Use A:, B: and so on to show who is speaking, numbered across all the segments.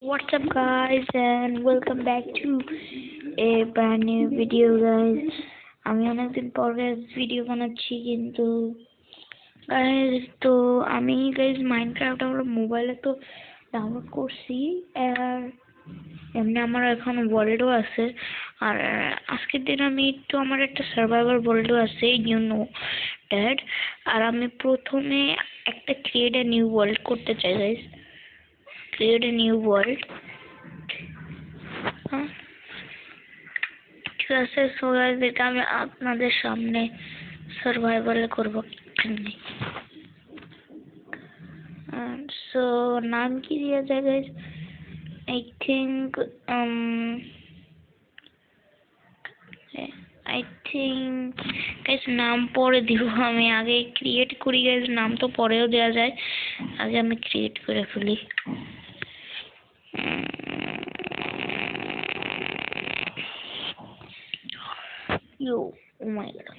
A: What's up, guys, and welcome back to a brand new video, guys. আমি অনেকদিন পর guys video বানাচ্ছি, কিন্তু গাইজ আমি গাইজ মাইনক্রাফট আমার মোবাইলে তো ডাউনলোড করছি, আর এমনি আমার এখন ওয়ার্ল্ডও আছে। আর আজকের দিন আমি একটু আমার একটা সার্ভাইভার ওয়ার্ল্ডও আছে, ইউ নো দ্যাট। আর আমি প্রথমে একটা ক্রিয়েট এ নিউ ওয়ার্ল্ড করতে চাই, guys. Create a new world. ঠিক আছে, সো গাইজ এটা আমি আপনাদের সামনে সার্ভাইভালে করব। সো নাম কি দেওয়া যায়, গাইজ? আই থিঙ্ক গাইজ নাম পরে দিব। আমি আগে ক্রিয়েট করি, গাইজ। নাম তো পরেও দেওয়া যায়, আগে আমি ক্রিয়েট করে ফেলি। Yo, oh my god.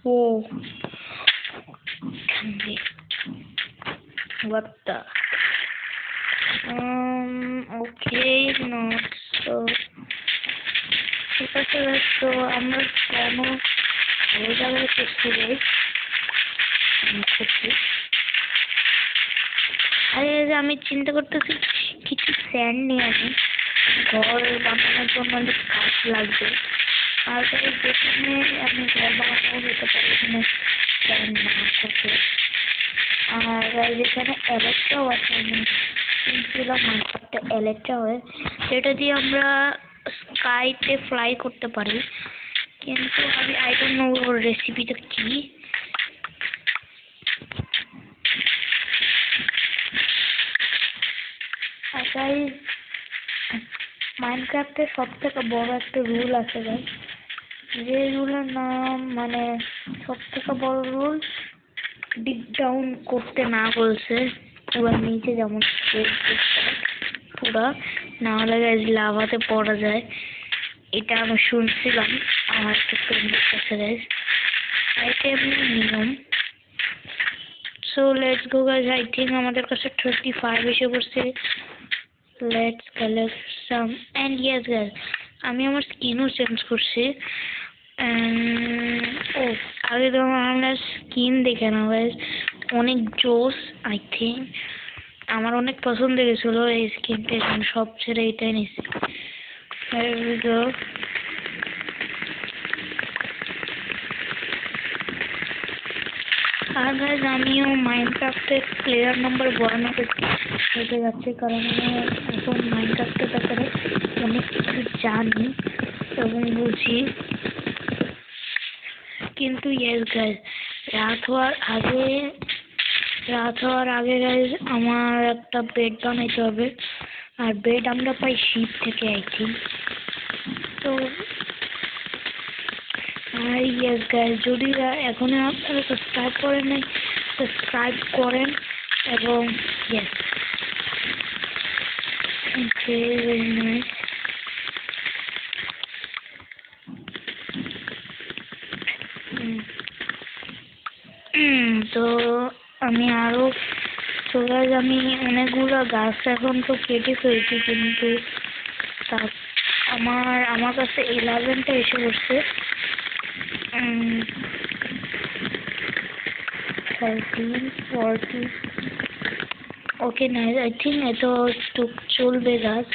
A: Whoa. What the? Okay, not so. ঠিক আছে, তো আমরা কেন ওই জায়গায় করছি, আরে আমি চিন্তা করতেছি কিছু স্যান্ড নিয়ে আসি, ঘর বানানোর জন্য অনেক কাঠ লাগবে। আর যেখানে আমি ঘর বানাবো যেতে পারি এখানে স্যান্ড না থাকে। আর যেখানে এলেকট্রাও আছে, আমি শুনছিলাম মাইনক্রাফটে এলেকট্রা হয়, সেটা দিয়ে আমরা স্কাইতে ফ্লাই করতে পারি। কিন্তু আমি আই ডোন্ট নো ওর রেসিপিটা কি। গাইজ মাইনক্রাফটের সব থেকে বড় একটা রুল আছে, গাইজ। যে রুলের নাম, মানে সব থেকে বড় রুল, ডিপ ডাউন করতে না বলছে পুরো নিচে, যেমন পুরা, না হলে গাইজ লাভাতে পড়া যায়। এটা আমি শুনছিলাম আমার একটা ফ্রেন্ডের কাছে, গাইজ। এটা এমনি নিয়ম। So let's go, guys. I think আমাদের কাছে 35 এসে পড়ছে। Let's collect some, and yes guys, আমি আমার স্কিনও চেঞ্জ করছি। ও, আগে তো আমরা স্কিন দেখে না, গাইজ, অনেক জোস। আই থিঙ্ক আমার অনেক পছন্দ গেছিল এই স্কিনটা, আমি সব ছেড়ে এটাই নিছি। আর গাইজ আমিও মাইনক্রাফটের প্লেয়ার নাম্বার 1 হতে যাচ্ছে, কারণ আমি এখন মাইনক্রাফটের ব্যাপারে অনেক কিছু জানি এবং বুঝি। কিন্তু ইয়েস গাইজ, রাত হওয়ার আগে গাইজ আমার একটা বেড বানাইতে হবে। আর বেড আমরা পাই শিপ থেকে, আই থিঙ্ক। তো আর ইয়েস গাইজ, যদি এখনো আপনারা সাবস্ক্রাইব করেন নাই, সাবস্ক্রাইব করেন। এবং ইয়েস, ভেরি নাইস। তো আমি আরো, তো গাইজ আমি অনেকগুলো গাছ এখন তো কেটে ফেলছি, কিন্তু আমার কাছে 11টা এসে পড়ছে। 13, 14। ওকে নাইস, আই থিঙ্ক এত একটু চলবে গাছ।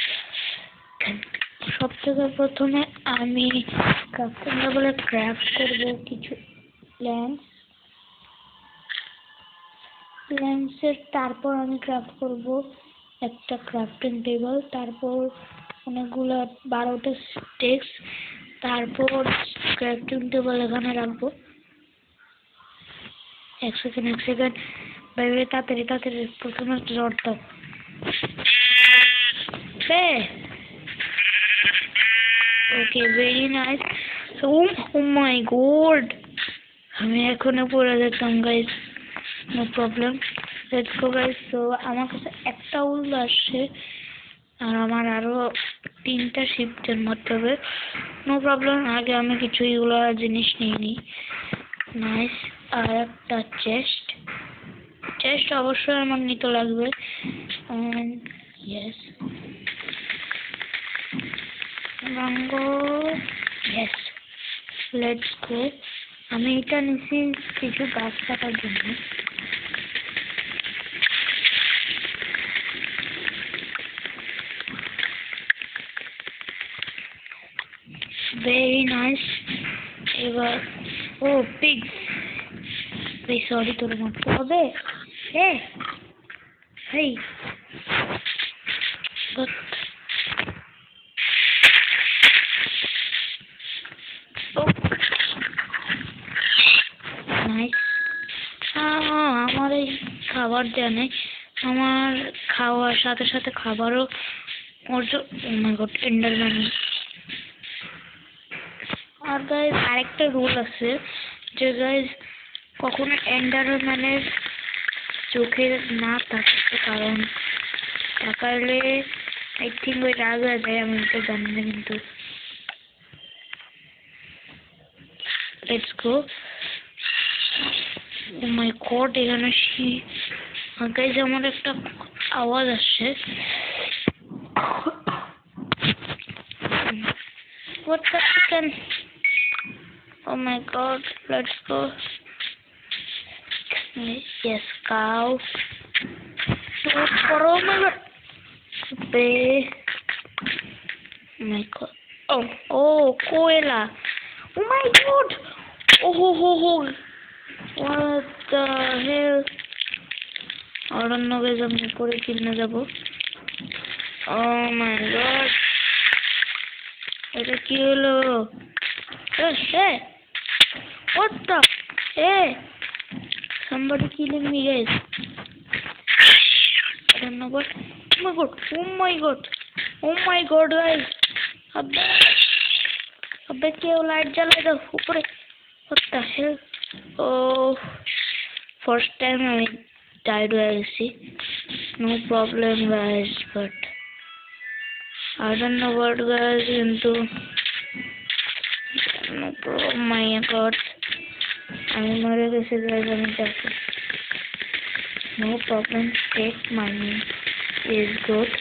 A: সব থেকে প্রথমে আমি ক্রাফটিং টেবিলে ক্রাফট করবো কিছু প্ল্যান্টসের, তারপর আমি ক্রাফট করব একটা ক্রাফটিং টেবিল, তারপর অনেকগুলো 12টা স্টিক্স, তারপর ক্রাফটিং টেবিল এখানে রাখবো। এক সেকেন্ড ভাই, তাড়াতাড়ি প্রথমে জট দাও। Okay, very nice. Oh my god, আমি এখনো পড়ে যেতাম, guys. No problem, let's go guys. তো আমার কাছে একটা উল আসছে, আর আমার আরো 3টা শিফট মারতে হবে। নো প্রবলেম, আগে আমি কিছু এগুলো জিনিস নিয়ে নিই। নাইস। আর একটা চেস্ট, চেস্ট অবশ্যই আমার নিতে লাগবে। Yes, Rango, yes, let's go. আমি এটা নিছি কিছু গাছ কাটার জন্য। Very nice. এবার ও পিগস, সরি তোর মারতে হবে। Hey, nice. আমার এই খাবার জানে, আমার খাওয়ার সাথে সাথে খাবারও এন্ডারম্যান। আর গাইজ আরেকটা রুল আছে যে গাইজ কখনো এন্ডারম্যানের চোখে না তাকাতে, কারণ তাকালে আই থিঙ্ক ওই রাগ হয়ে যায়। আমি তো জানি না, কিন্তু let's go. Oh my god, এখানে গাইজ আমার একটা আওয়াজ আসছে। What the chicken? Oh my god, let's go. Yes, cow. Oh my god. Bay. Oh my god. Oh, koala. Oh my god. Oh. What the hell? I don't know guys, আমি পরে কিনে যাব। Oh my god. এটা কি হলো? What the? Somebody killing me, guys. I don't know what. Oh my god, guys. अबे क्यों light जला दो ऊपर? What the hell? Oh, first time I died, guys. No problem, guys, but I don't know what, guys, into. No problem, my god. I'm mare gese, guys, আমি যাচ্ছি। No problem, take money is good.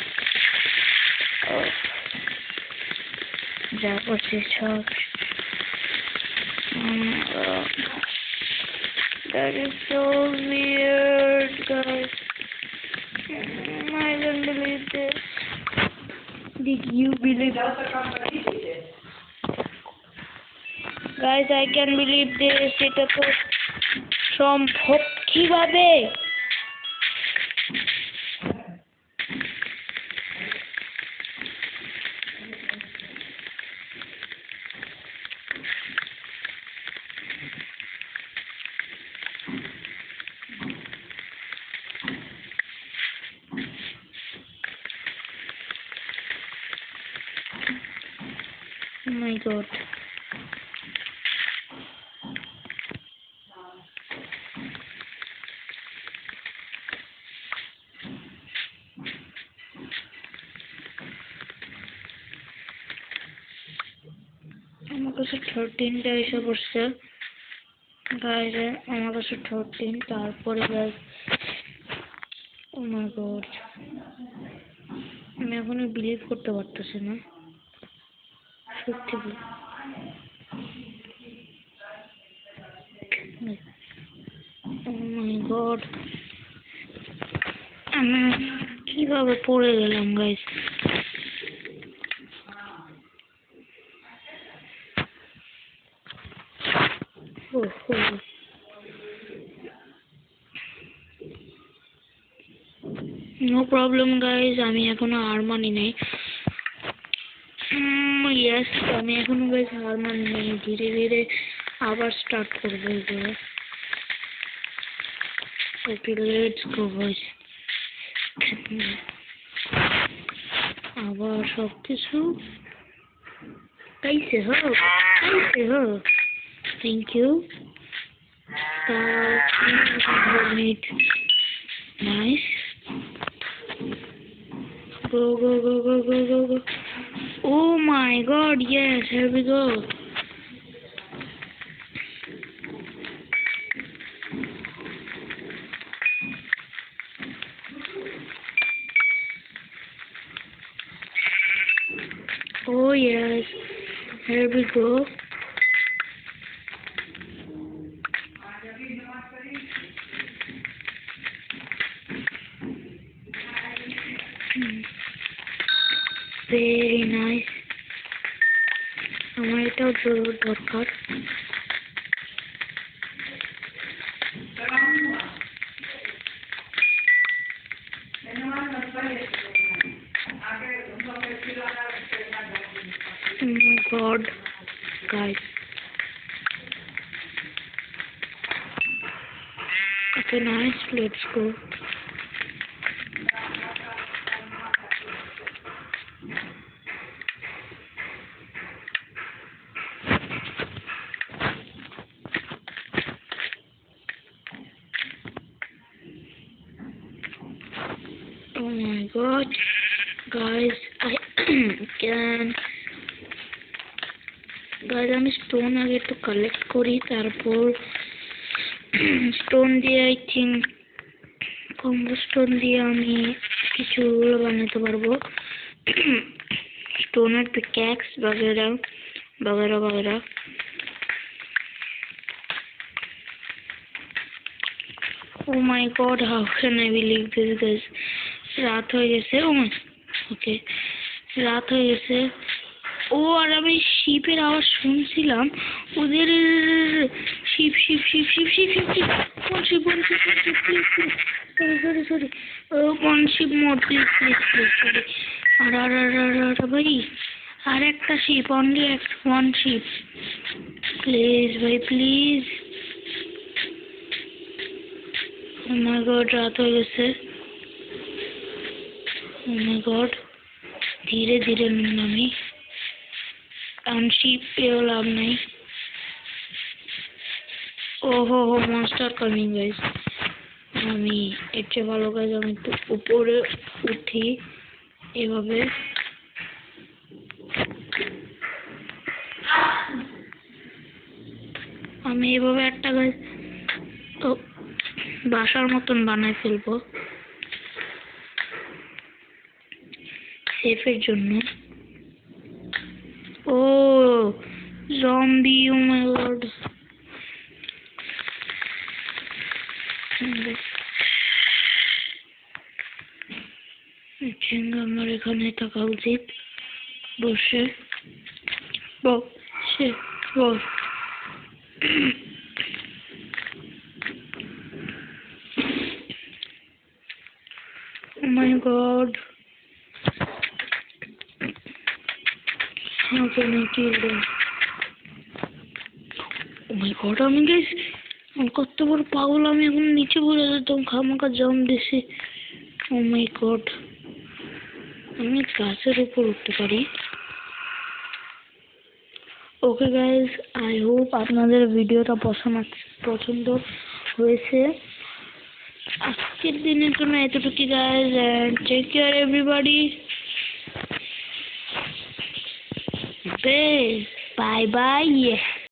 A: যা করছি সব। That is so weird, guys. I don't believe this. Did you believe it? Guys, I can believe this. এটা তো সম্ভব কিভাবে? Oh my god. আমার কাছে 13টা এসে পড়ছে গাইজ। আমার কাছে 13, তারপরে গাইজ ও মাই গড, আমি এখনো বিলিভ করতে পারতেছি না সত্যি। ও মাই গড, আমি কিভাবে পড়ে গেলাম গাইজ? নো প্রবলেম গাইজ, আমি এখনো হার মানি নাই। ইয়েস, আমি এখনো গাইজ হার মানি নাই, ধীরে ধীরে আবার স্টার্ট করবো এগুলো। ওকে, লেটস গো গাইজ। আবার সবকিছু कैसे हो? Thank you. Nice. Go, go, go, go, go, go, go. Oh my god, yes, here we go. Oh yes, here we go. Very nice. আমার এটাও জরুর দরকার। Oh my god, guys. Okay, nice. Let's go. Oh my god, guys, I can. Guys, আমি stone আগে একটু collect করি, তারপর stone দিয়ে I think combo stone দিয়ে আমি কিছু বানাতে পারবো। স্টোনের pickaxe বাগেরা বাগেরা বাগেরা। Oh my god, how can I believe this, guys? রাত হয়ে গেছে। ও মাই, ওকে, রাত হয়ে গেছে। ও আর আমি শিপের আওয়াজ শুনছিলাম, ওদের sheep sheep sheep sheep sheep sheep sheep কোন শিপ কোন শিপ সরি সরি সরি কোন sheep mode please please please sorry. আর আর আর আর আর ভাই, আর একটা sheep, only one sheep please ভাই প্লিজ। Oh my god, রাত হয়ে গেছে। Oh my god, ধীরে ধীরে নামি, কারণ শিপ পেয়েও লাভ নাই। ওহো হো, মনস্টার কামিং গাইস। আমি এর চেয়ে ভালো কাজ, আমি একটু উপরে উঠি এভাবে। আমি এভাবে একটা গাছ তো বাসার মতন বানায় ফেলবো সেফের জন্য। ও জম্বি, ও মাই গড। আমার এখানে থাকা উচিত, বসে বসে বস। Oh my god, how can I kill them? Oh my god, আমি গাইস কত বড় পাগল, আমি এখন নিচে পড়ে যেতাম, খামাখা জাম্প দিছি। Oh my god, আমি গাছের উপর উঠতে পারি। ওকে গাইস, আই হোপ আপনাদের ভিডিওটা পছন্দ হয়েছে। আজকের দিনের জন্য এতটুকু guys, and take care everybody. Bye by.